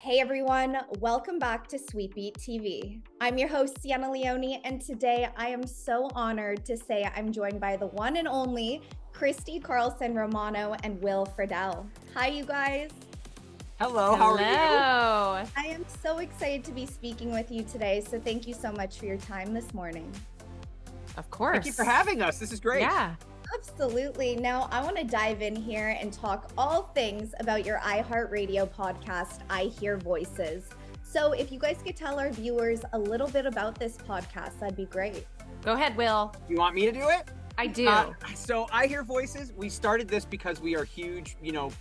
Hey everyone, welcome back to Sweetbeat TV. I'm your host, Sienna Leone, and today I am so honored to say I'm joined by the one and only Christy, Carlson, Romano, and Will Friedle. Hi, you guys. Hello, how are you? I am so excited to be speaking with you today, so thank you so much for your time this morning. Of course. Thank you for having us. This is great. Yeah. Absolutely. Now, I want to dive in here and talk all things about your iHeartRadio podcast, I Hear Voices. So if you guys could tell our viewers a little bit about this podcast, that'd be great. Go ahead, Will. You want me to do it? I do. So I Hear Voices, we started this because we are huge,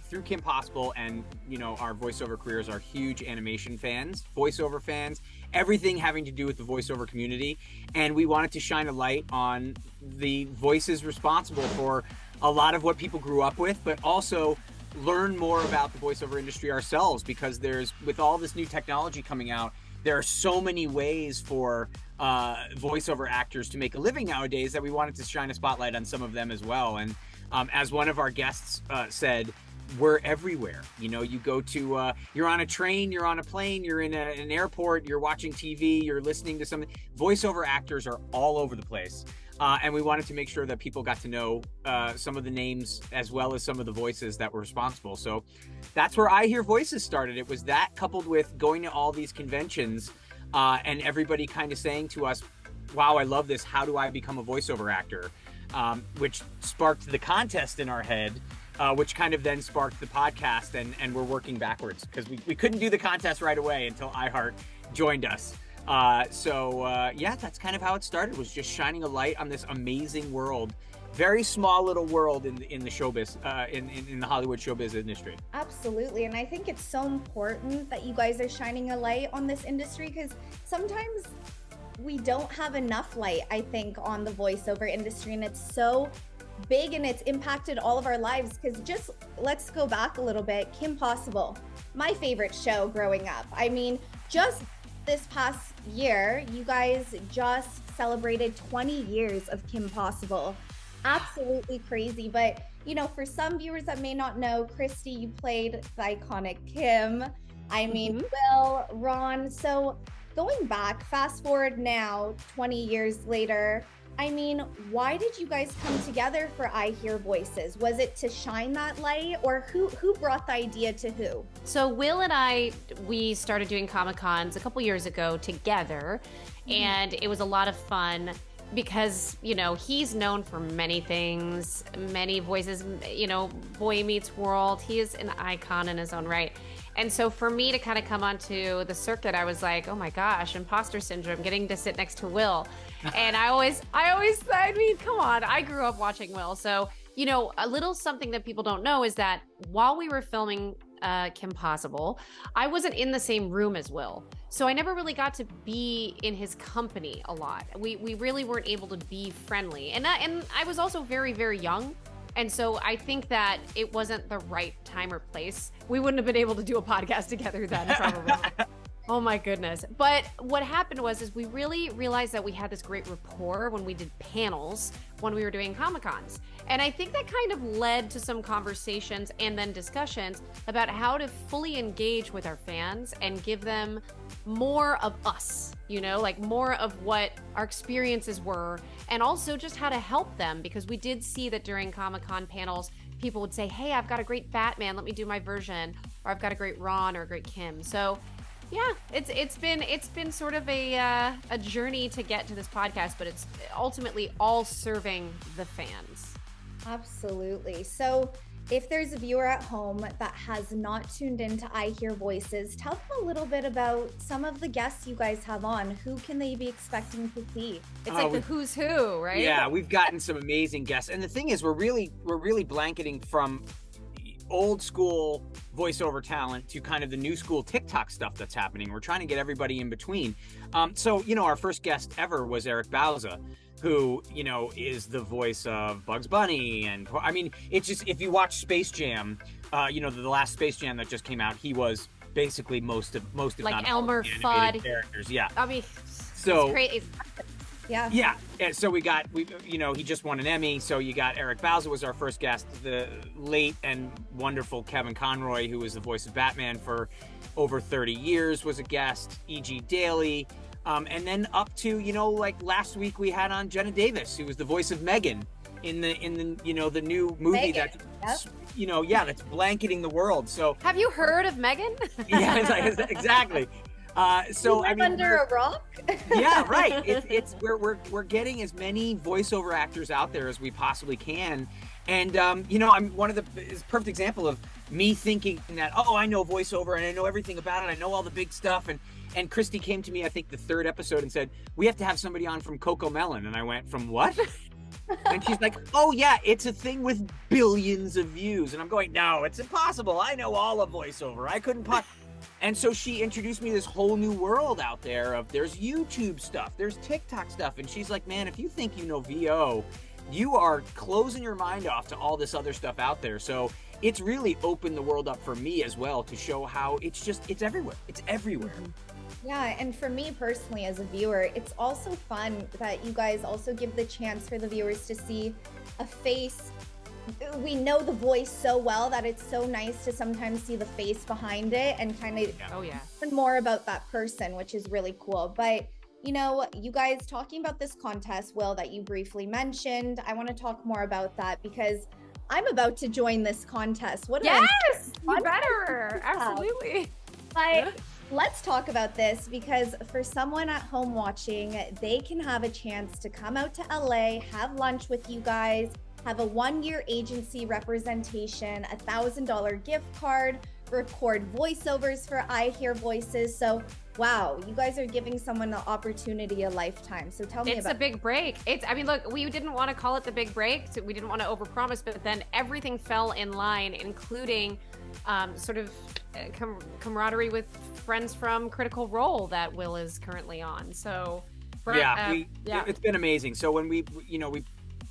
through Kim Possible and, our voiceover careers are huge animation fans, voiceover fans, everything having to do with the voiceover community. And we wanted to shine a light on the voices responsible for a lot of what people grew up with, but also learn more about the voiceover industry ourselves, because with all this new technology coming out, there are so many ways for voiceover actors to make a living nowadays that we wanted to shine a spotlight on some of them as well. And as one of our guests said, we're everywhere. You go to, you're on a train, you're on a plane, you're in an airport, you're watching TV, you're listening to something. Voiceover actors are all over the place. And we wanted to make sure that people got to know some of the names as well as some of the voices that were responsible. So that's where I Hear Voices started. It was that coupled with going to all these conventions and everybody kind of saying to us, wow, I love this. How do I become a voiceover actor? Which sparked the contest in our head, which kind of then sparked the podcast. And we're working backwards because we couldn't do the contest right away until iHeart joined us. Yeah, that's kind of how it started, was just shining a light on this amazing world, very small little world in the showbiz, in the Hollywood showbiz industry. Absolutely. And I think it's so important that you guys are shining a light on this industry, because sometimes we don't have enough light, I think, on the voiceover industry, and it's so big and it's impacted all of our lives. Because just let's go back a little bit. Kim Possible, my favorite show growing up. I mean, just this past year, you guys just celebrated 20 years of Kim Possible. Absolutely crazy. But, for some viewers that may not know, Christy, you played the iconic Kim. I mean, Will, Ron. So going back, fast forward now, 20 years later, I mean, why did you guys come together for I Hear Voices? Was it to shine that light, or who brought the idea to who? So Will and we started doing Comic-Cons a couple years ago together, and it was a lot of fun because, he's known for many things, many voices, Boy Meets World. He is an icon in his own right. And so for me to kind of come onto the circuit, I was like, oh my gosh, imposter syndrome, getting to sit next to Will. And I mean, come on, I grew up watching Will. So, a little something that people don't know is that while we were filming Kim Possible, I wasn't in the same room as Will. So I never really got to be in his company a lot. We really weren't able to be friendly. And I was also very, very young. And so I think that it wasn't the right time or place. We wouldn't have been able to do a podcast together then, probably. Oh my goodness. But what happened is we really realized that we had this great rapport when we did panels when we were doing Comic-Cons. And I think that kind of led to some conversations and then discussions about how to fully engage with our fans and give them more of us, like more of what our experiences were, and also just how to help them, because we did see that during Comic-Con panels, people would say, hey, I've got a great Batman, let me do my version, or I've got a great Ron or a great Kim. So yeah, it's been sort of a journey to get to this podcast, but it's ultimately all serving the fans. Absolutely. So if there's a viewer at home that has not tuned into I Hear Voices, tell them a little bit about some of the guests you guys have on. Who can they be expecting to see? It's like the who's who, right? Yeah, we've gotten some amazing guests. And the thing is, we're really blanketing from old school voiceover talent to kind of the new school TikTok stuff that's happening. We're trying to get everybody in between. So, our first guest ever was Eric Bauza, who, is the voice of Bugs Bunny. And I mean, it's just, if you watch Space Jam, the last Space Jam that just came out, he was basically most of like not Elmer all the Fudd characters. Yeah. I mean, so it's crazy. Yeah. And so we you know, he just won an Emmy. So you got Eric Bauza was our first guest, the late and wonderful Kevin Conroy, who was the voice of Batman for over 30 years, was a guest. E.G. Daily. And then up to, you know, like last week we had on Jenna Davis, who was the voice of Megan in the you know, the new movie that's you know, that's blanketing the world. So have you heard of Megan? Yeah, exactly. So I mean, under a rock. Yeah, right. It's we're getting as many voiceover actors out there as we possibly can, and you know, I'm one of is a perfect example of me thinking that, oh, I know voiceover and I know everything about it. I know all the big stuff, and Christy came to me, I think the 3rd episode, and said, we have to have somebody on from Coco Melon, and I went, from what? And she's like, oh yeah, it's a thing with billions of views, and I'm going, no, it's impossible. I know all of voiceover. I couldn't And so she introduced me to this whole new world out there of there's YouTube stuff, there's TikTok stuff. And she's like, man, if you think you know VO, you are closing your mind off to all this other stuff out there. So it's really opened the world up for me as well to show how it's everywhere. It's everywhere. Yeah, and for me personally as a viewer, it's also fun that you guys also give the chance for the viewers to see a face. We know the voice so well that it's so nice to sometimes see the face behind it and kind of learn more about that person, which is really cool. But you know, you guys talking about this contest, Will, that you briefly mentioned, I want to talk more about that because I'm about to join this contest. What? Yes, you better. Absolutely. But let's talk about this because for someone at home watching, they can have a chance to come out to LA, have lunch with you guys, have a 1-year agency representation, $1,000 gift card, record voiceovers for I Hear Voices. So wow, you guys are giving someone the opportunity a lifetime. So tell me about it. It's a big break. I mean, look, we didn't want to call it the big break. So we didn't want to overpromise, but then everything fell in line, including sort of camaraderie with friends from Critical Role that Will is currently on. So it's been amazing. So when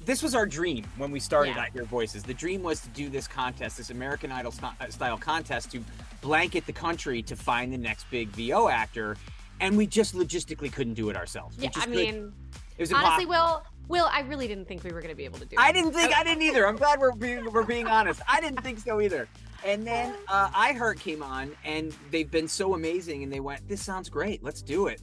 this was our dream when we started I Hear Voices. The dream was to do this contest, this American Idol style contest, to blanket the country to find the next big VO actor, and we just logistically couldn't do it ourselves. Yeah, I mean, it was honestly, impossible. Will, I really didn't think we were going to be able to do it. I didn't either. I'm glad we're being honest. I didn't think so either. And then iHeart came on, and they've been so amazing, and they went, this sounds great, let's do it.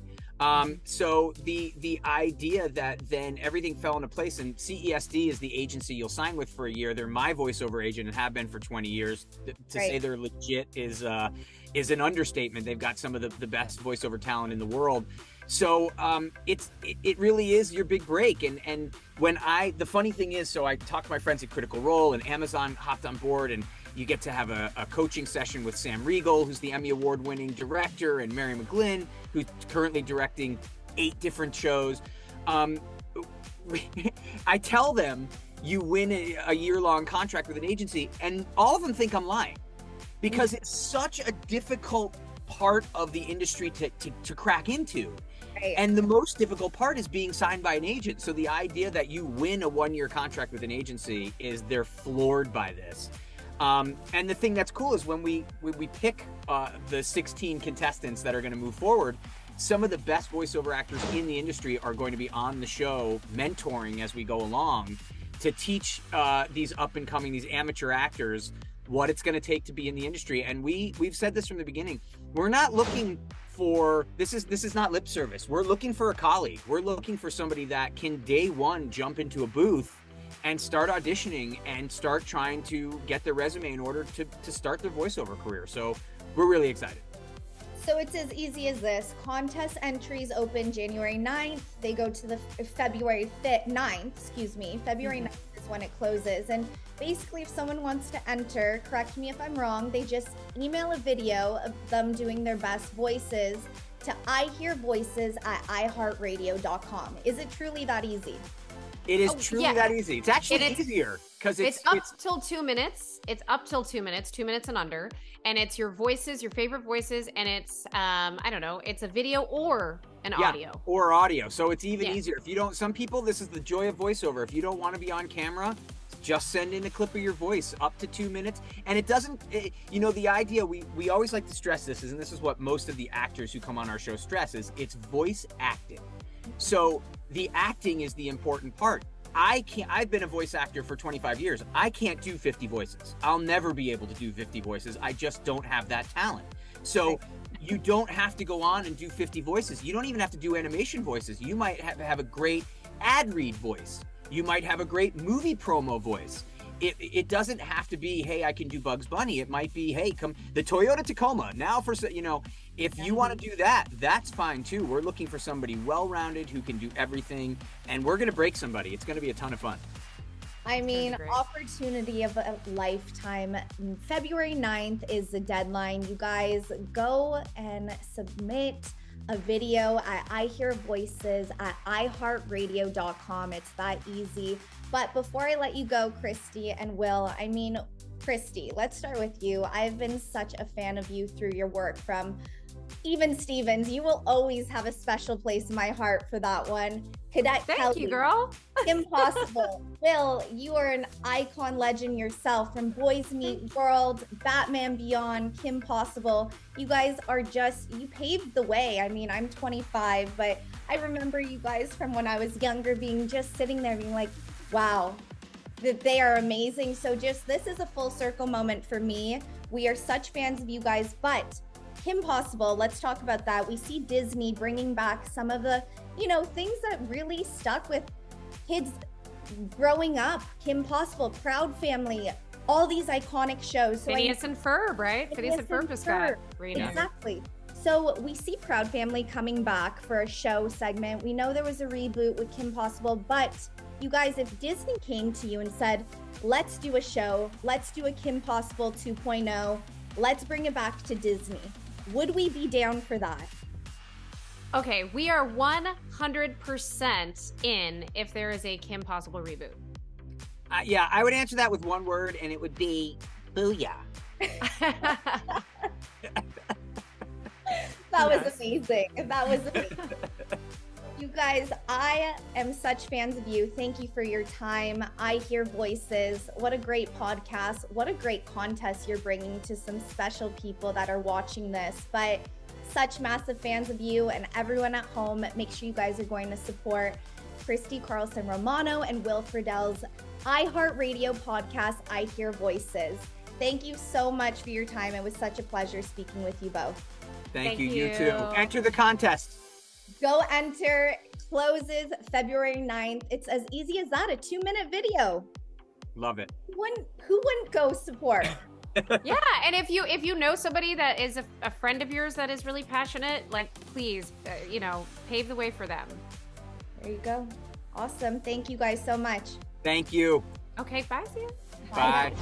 So the idea that then everything fell into place, and CESD is the agency you'll sign with for a year. They're my voiceover agent and have been for 20 years. To say they're legit is an understatement. They've got some of the best voiceover talent in the world. So it really is your big break. And when the funny thing is, so I talked to my friends at Critical Role, and Amazon hopped on board, and you get to have a coaching session with Sam Riegel, who's the Emmy Award-winning director, and Mary McGlynn, who's currently directing 8 different shows. I tell them you win a year-long contract with an agency, and all of them think I'm lying, because it's such a difficult part of the industry to crack into. Right. And the most difficult part is being signed by an agent. So the idea that you win a 1-year contract with an agency they're floored by this. And the thing that's cool is when we pick the 16 contestants that are going to move forward, some of the best voiceover actors in the industry are going to be on the show mentoring as we go along to teach these up-and-coming, these amateur actors what it's going to take to be in the industry. And we've said this from the beginning. We're not looking for this is not lip service. We're looking for a colleague. We're looking for somebody that can day one jump into a booth and start auditioning and start trying to get their resume in order to start their voiceover career. So we're really excited. So it's as easy as this. Contest entries open January 9th. They go to the February 9th, February 9th is when it closes. And basically, if someone wants to enter, correct me if I'm wrong, they just email a video of them doing their best voices to ihearvoices@iheartradio.com. Is it truly that easy? It is truly that easy. It's actually easier because it's up till 2 minutes. It's up till 2 minutes, 2 minutes and under. And it's your voices, your favorite voices. And it's, I don't know, it's a video or an audio. Or audio. So it's even easier. If you don't, some people, this is the joy of voiceover. If you don't want to be on camera, just send in a clip of your voice up to 2 minutes. And it doesn't, the idea, we always like to stress this, and this is what most of the actors who come on our show stress, is it's voice acting. So The acting is the important part. I've been a voice actor for 25 years. I can't do 50 voices. I'll never be able to do 50 voices. I just don't have that talent. So you don't have to go on and do 50 voices. You don't even have to do animation voices. You might have a great ad read voice. You might have a great movie promo voice. It doesn't have to be, hey, I can do Bugs Bunny. It might be, hey, come the Toyota Tacoma. Now for, you know, if you want to do that, that's fine too. We're looking for somebody well-rounded who can do everything, and we're going to break somebody. It's going to be a ton of fun. I mean, opportunity of a lifetime. February 9th is the deadline. You guys go and submit a video at I Hear Voices at iHeartRadio.com. It's that easy. But before I let you go, Christy and Will, I mean, Christy, let's start with you. I've been such a fan of you through your work from Even Stevens. You will always have a special place in my heart for that one. Cadet Thank Kelly, you, girl. Impossible. Will, you are an icon legend yourself from Boys Meet World, Batman Beyond, Kim Possible. You guys are just, you paved the way. I mean, I'm 25, but I remember you guys from when I was younger being just sitting there being like, wow, that they are amazing. So just, this is a full circle moment for me. We are such fans of you guys, but Kim Possible, let's talk about that. We see Disney bringing back some of the, you know, things that really stuck with kids growing up. Kim Possible, Proud Family, all these iconic shows. So Phineas and Ferb, right? Phineas and Ferb just got redone. Exactly. So we see Proud Family coming back for a show segment. We know there was a reboot with Kim Possible, but you guys, if Disney came to you and said, let's do a show, let's do a Kim Possible 2.0, let's bring it back to Disney, would we be down for that? Okay, we are 100% in if there is a Kim Possible reboot. Yeah, I would answer that with one word, and it would be booyah. That was amazing. That was amazing. You guys, I am such fans of you. Thank you for your time. I Hear Voices. What a great podcast. What a great contest you're bringing to some special people that are watching this. But such massive fans of you and everyone at home. Make sure you guys are going to support Christy, Carlson, Romano, and Will Friedle's iHeartRadio podcast, I Hear Voices. Thank you so much for your time. It was such a pleasure speaking with you both. Thank you. You too. Enter the contest. Go enter. Closes February 9th. It's as easy as that. A 2-minute video. Love it. Who wouldn't go support? Yeah, and if you know somebody that is a friend of yours that is really passionate, like, please, you know, pave the way for them. There you go. Awesome. Thank you guys so much. Thank you. Okay, bye, see you. Bye.